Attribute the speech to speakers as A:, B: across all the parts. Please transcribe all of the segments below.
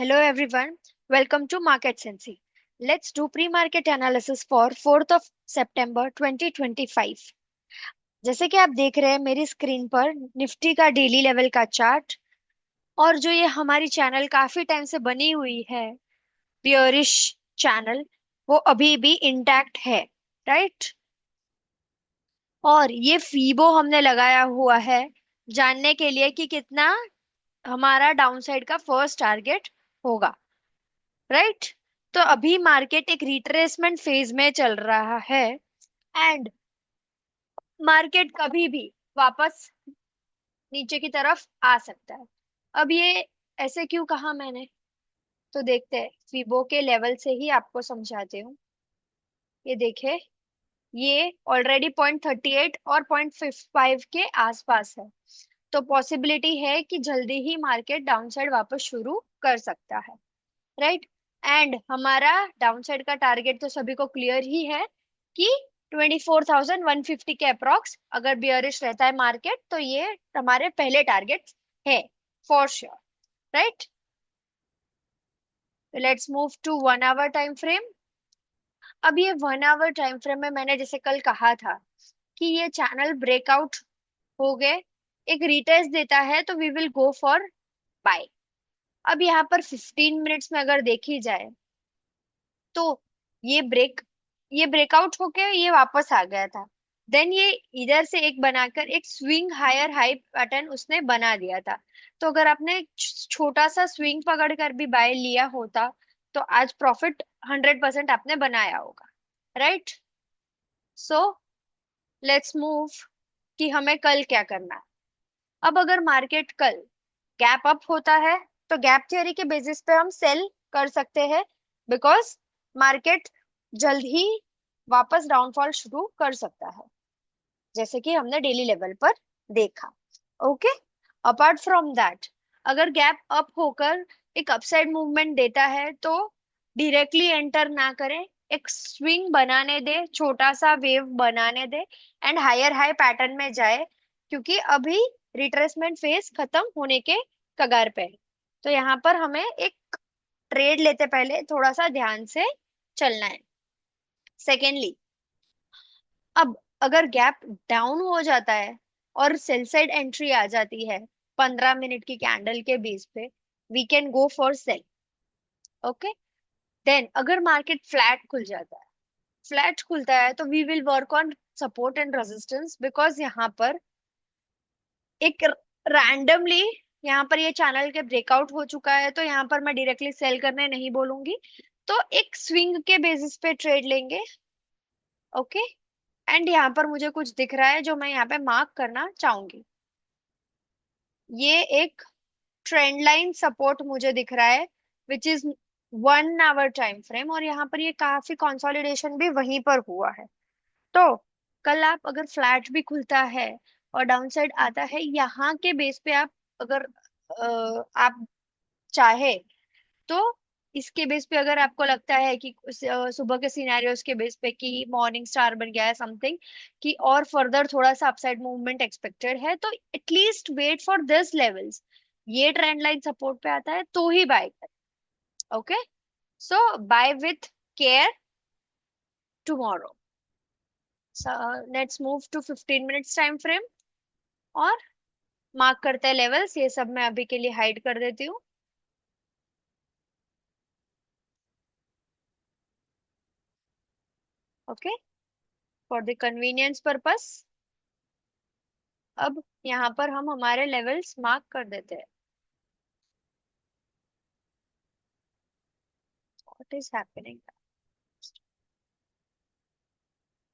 A: Hello everyone, welcome to Market Sensei. Let's do pre-market analysis for 4th of September 2025. जैसे कि आप देख रहे हैं मेरी स्क्रीन पर निफ्टी का डेली लेवल का चार्ट और जो ये हमारी चैनल काफी टाइम से बनी हुई है बियरिश चैनल वो अभी भी इंटैक्ट है, राइट। और ये फीबो हमने लगाया हुआ है जानने के लिए कि कितना हमारा डाउनसाइड का फर्स्ट टारगेट होगा, राइट। तो अभी मार्केट एक रिट्रेसमेंट फेज में चल रहा है एंड मार्केट कभी भी वापस नीचे की तरफ आ सकता है। अब ये ऐसे क्यों कहा मैंने, तो देखते हैं फिबो के लेवल से ही आपको समझाती हूँ। ये देखे, ये ऑलरेडी 0.38 और 0.55 के आसपास है, तो पॉसिबिलिटी है कि जल्दी ही मार्केट डाउनसाइड वापस शुरू कर सकता है, राइट। एंड हमारा डाउनसाइड का टारगेट तो सभी को क्लियर ही है कि 24,150 के अप्रॉक्स अगर बियरिश रहता है मार्केट तो ये हमारे पहले टारगेट है for sure, right. Let's move to 1 hour time frame. अब ये 1 आवर टाइम फ्रेम में मैंने जैसे कल कहा था कि ये चैनल ब्रेकआउट हो गए, एक रिटेस्ट देता है तो we will go for buy. अब यहाँ पर 15 मिनट्स में अगर देखी जाए तो ये ब्रेकआउट होके ये वापस आ गया था। देन ये इधर से एक बनाकर एक स्विंग हायर हाई पैटर्न उसने बना दिया था। तो अगर आपने छोटा सा स्विंग पकड़ कर भी बाय लिया होता तो आज प्रॉफिट 100% आपने बनाया होगा, राइट। सो लेट्स मूव कि हमें कल क्या करना है। अब अगर मार्केट कल गैप अप होता है तो गैप थ्योरी के बेसिस पे हम सेल कर सकते हैं, बिकॉज मार्केट जल्द ही वापस डाउनफॉल शुरू कर सकता है जैसे कि हमने डेली लेवल पर देखा। ओके, अपार्ट फ्रॉम दैट अगर गैप अप होकर एक अपसाइड मूवमेंट देता है तो डायरेक्टली एंटर ना करें, एक स्विंग बनाने दे, छोटा सा वेव बनाने दे एंड हायर हाई पैटर्न में जाए, क्योंकि अभी रिट्रेसमेंट फेज खत्म होने के कगार पे है। तो यहाँ पर हमें एक ट्रेड लेते पहले थोड़ा सा ध्यान से चलना है। सेकेंडली, अब अगर गैप डाउन हो जाता है और सेल साइड एंट्री आ जाती है 15 मिनट की कैंडल के बेस पे, we can go for sell. Okay, then अगर मार्केट फ्लैट खुल जाता है, फ्लैट खुलता है तो we will work on support and resistance, because यहाँ पर एक रैंडमली यहाँ पर ये चैनल के ब्रेकआउट हो चुका है तो यहाँ पर मैं डायरेक्टली सेल करने नहीं बोलूंगी, तो एक स्विंग के बेसिस पे ट्रेड लेंगे। ओके, एंड यहाँ पर मुझे कुछ दिख रहा है जो मैं यहाँ पे मार्क करना चाहूंगी। ये एक ट्रेंड लाइन सपोर्ट मुझे दिख रहा है which is 1 hour time frame, और यहाँ पर ये काफी कंसोलिडेशन भी वहीं पर हुआ है। तो कल आप अगर फ्लैट भी खुलता है और डाउनसाइड आता है यहाँ के बेस पे, आप अगर आप चाहे तो इसके बेस पे अगर आपको लगता है कि सुबह के सिनेरियोस के बेस पे कि मॉर्निंग स्टार बन गया है समथिंग, कि और फर्दर थोड़ा सा अपसाइड मूवमेंट एक्सपेक्टेड है, तो at least wait for this levels. ये ट्रेंड लाइन सपोर्ट पे आता है तो ही बाय करें। Okay, so buy with care tomorrow. Let's move to 15 minutes time frame और मार्क करते हैं लेवल्स। ये सब मैं अभी के लिए हाइड कर देती हूँ। Okay, for the convenience purpose अब यहाँ पर हम हमारे लेवल्स मार्क कर देते हैं। What is happening?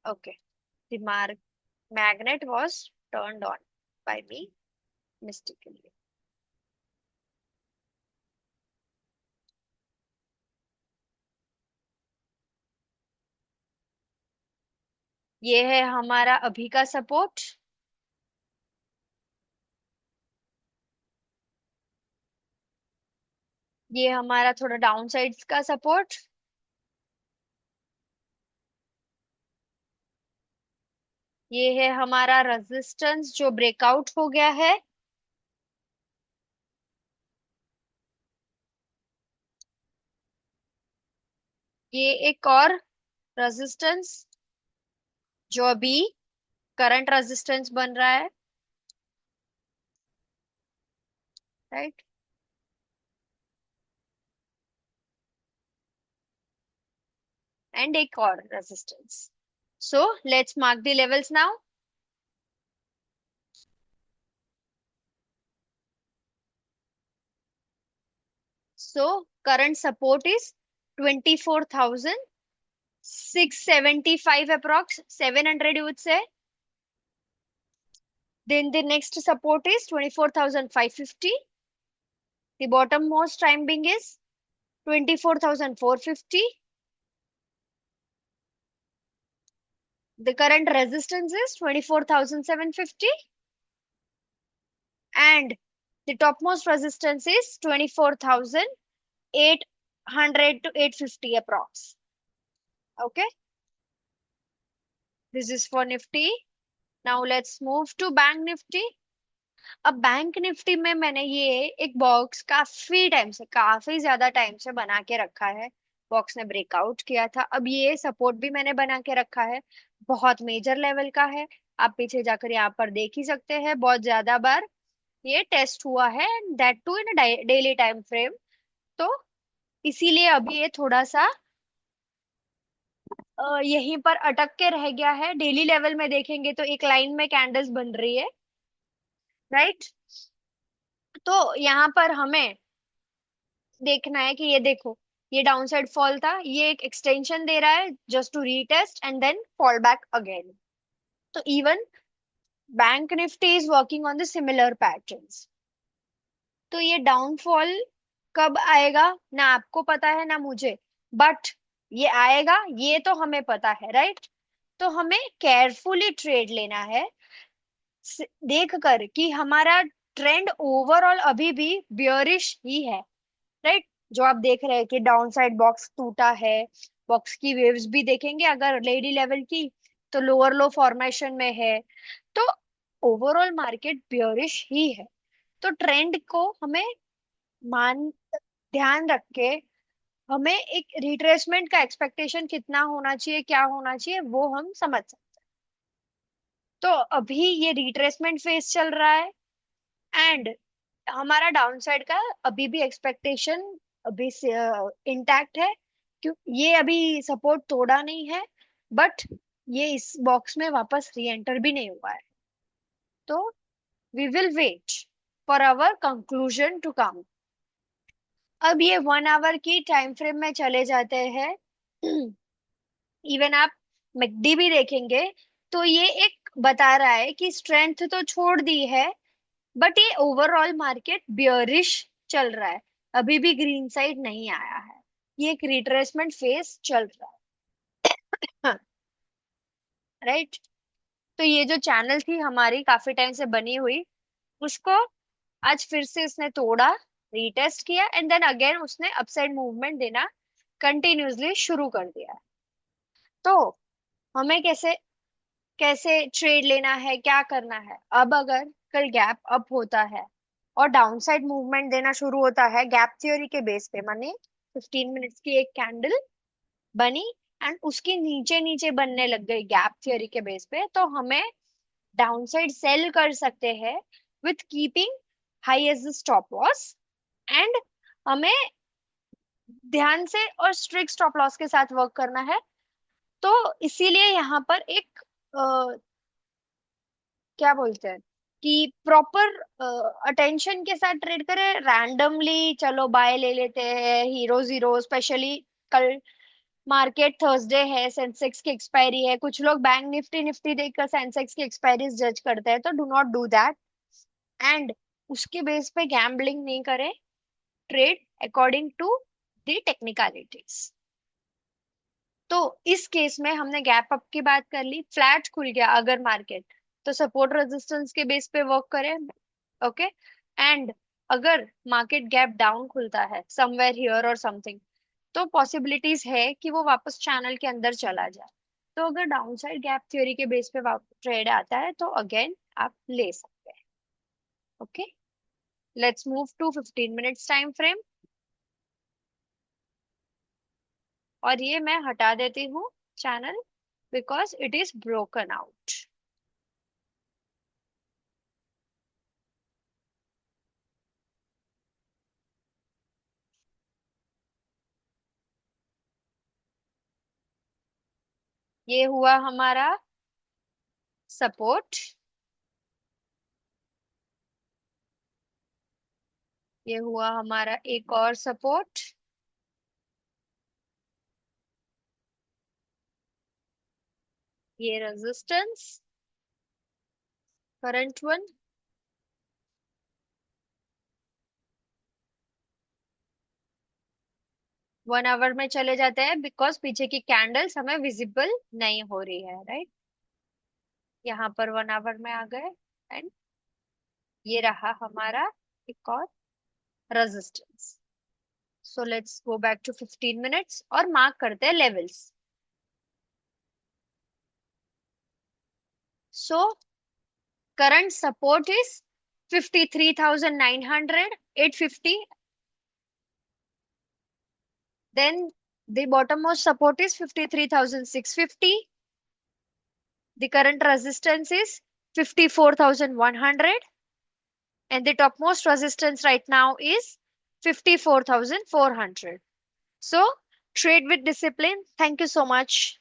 A: Okay, the mark magnet was turned on by me mistakenly. ये है हमारा अभी का सपोर्ट, ये हमारा थोड़ा डाउन साइड्स का सपोर्ट, ये है हमारा रेजिस्टेंस जो ब्रेकआउट हो गया है, ये एक और रेजिस्टेंस जो अभी करंट रेजिस्टेंस बन रहा है, राइट। एंड एक और resistance. So let's mark the levels now. So current support is 24,675 approx, 700 you would say. Then the next support is 24,550. The bottom most time being is 24,450. The current resistance is 24,750. And the topmost resistance is 24,800 to 850 approx. Okay, this is for Nifty. Now let's move to Bank Nifty. अब bank Nifty में मैंने ये एक box काफी ज्यादा time से बना के रखा है। बॉक्स ने ब्रेकआउट किया था, अब ये सपोर्ट भी मैंने बना के रखा है। बहुत मेजर लेवल का है। आप पीछे जाकर यहाँ पर देख ही सकते हैं, बहुत ज्यादा बार ये टेस्ट हुआ है, that too in daily time frame. तो इसीलिए अभी ये थोड़ा सा यहीं पर अटक के रह गया है। डेली लेवल में देखेंगे तो एक लाइन में कैंडल्स बन रही है, राइट। तो यहाँ पर हमें देखना है कि ये देखो, ये डाउनसाइड फॉल था, ये एक एक्सटेंशन दे रहा है just to retest and then fall back again. तो even bank Nifty is working on the similar patterns. तो ये डाउनफॉल कब आएगा ना आपको पता है ना मुझे, बट ये आएगा ये तो हमें पता है, राइट। तो हमें केयरफुली ट्रेड लेना है, देख कर कि हमारा ट्रेंड ओवरऑल अभी भी बियरिश ही है, राइट। जो आप देख रहे हैं कि डाउन साइड बॉक्स टूटा है, बॉक्स की वेव्स भी देखेंगे अगर लेडी लेवल की, तो लोअर लो फॉर्मेशन में है। तो ओवरऑल मार्केट बियरिश ही है। तो ट्रेंड को हमें मान ध्यान रख के हमें एक रिट्रेसमेंट का एक्सपेक्टेशन कितना होना चाहिए, क्या होना चाहिए, वो हम समझ सकते। तो अभी ये रिट्रेसमेंट फेज चल रहा है एंड हमारा डाउनसाइड का अभी भी एक्सपेक्टेशन अभी इंटैक्ट है। क्यों ये अभी सपोर्ट तोड़ा नहीं है, बट ये इस बॉक्स में वापस री एंटर भी नहीं हुआ है। तो we will wait for our conclusion to come. अब ये 1 आवर की टाइम फ्रेम में चले जाते हैं। इवन आप मैकडी भी देखेंगे तो ये एक बता रहा है कि स्ट्रेंथ तो छोड़ दी है, बट ये ओवरऑल मार्केट बियरिश चल रहा है, अभी भी ग्रीन साइड नहीं आया है। ये एक रिट्रेसमेंट फेज चल रहा है, राइट। तो ये जो चैनल थी हमारी काफी टाइम से बनी हुई, उसको आज फिर से इसने तोड़ा, रीटेस्ट किया एंड देन अगेन उसने अपसाइड मूवमेंट देना कंटिन्यूसली शुरू कर दिया है। तो हमें कैसे कैसे ट्रेड लेना है, क्या करना है। अब अगर कल गैप अप होता है और डाउनसाइड मूवमेंट देना शुरू होता है गैप थ्योरी के बेस पे, माने 15 मिनट्स की एक कैंडल बनी एंड उसके नीचे नीचे बनने लग गई गैप थ्योरी के बेस पे, तो हमें डाउनसाइड सेल कर सकते हैं with keeping high as the stop loss. And हमें ध्यान से और स्ट्रिक्ट स्टॉप लॉस के साथ वर्क करना है। तो इसीलिए यहाँ पर एक क्या बोलते हैं कि प्रॉपर अटेंशन के साथ ट्रेड करें। रैंडमली चलो बाय ले लेते हैं हीरो जीरो, स्पेशली कल मार्केट थर्सडे है, सेंसेक्स की एक्सपायरी है, कुछ लोग बैंक निफ्टी निफ्टी देखकर सेंसेक्स की एक्सपायरी जज करते हैं, तो do not do that. And उसके बेस पे गैम्बलिंग नहीं करें, trade according to the technicalities. तो इस केस में हमने गैप अप की बात कर ली, फ्लैट खुल गया अगर मार्केट, तो सपोर्ट रेजिस्टेंस के बेस पे वर्क करें, ओके। एंड अगर मार्केट गैप डाउन खुलता है समवेयर हियर और समथिंग, तो पॉसिबिलिटीज है कि वो वापस चैनल के अंदर चला जाए। तो अगर डाउनसाइड गैप थ्योरी के बेस पे ट्रेड आता है तो अगेन आप ले सकते हैं, okay. Let's move to 15 minutes time frame. और ये मैं हटा देती हूँ channel, because it is broken out. ये हुआ हमारा सपोर्ट, ये हुआ हमारा एक और सपोर्ट, ये रेजिस्टेंस, करंट वन। 1 आवर में चले जाते हैं बिकॉज पीछे की कैंडल्स हमें विजिबल नहीं हो रही है, राइट। यहाँ पर 1 आवर में आ गए, एंड ये रहा हमारा एक और resistance. So let's go back to 15 minutes और मार्क करते हैं levels. So current support is 53,900, 850. Then the bottommost support is 53,650. The current resistance is 54,100. And the topmost resistance right now is 54,400. So trade with discipline. Thank you so much.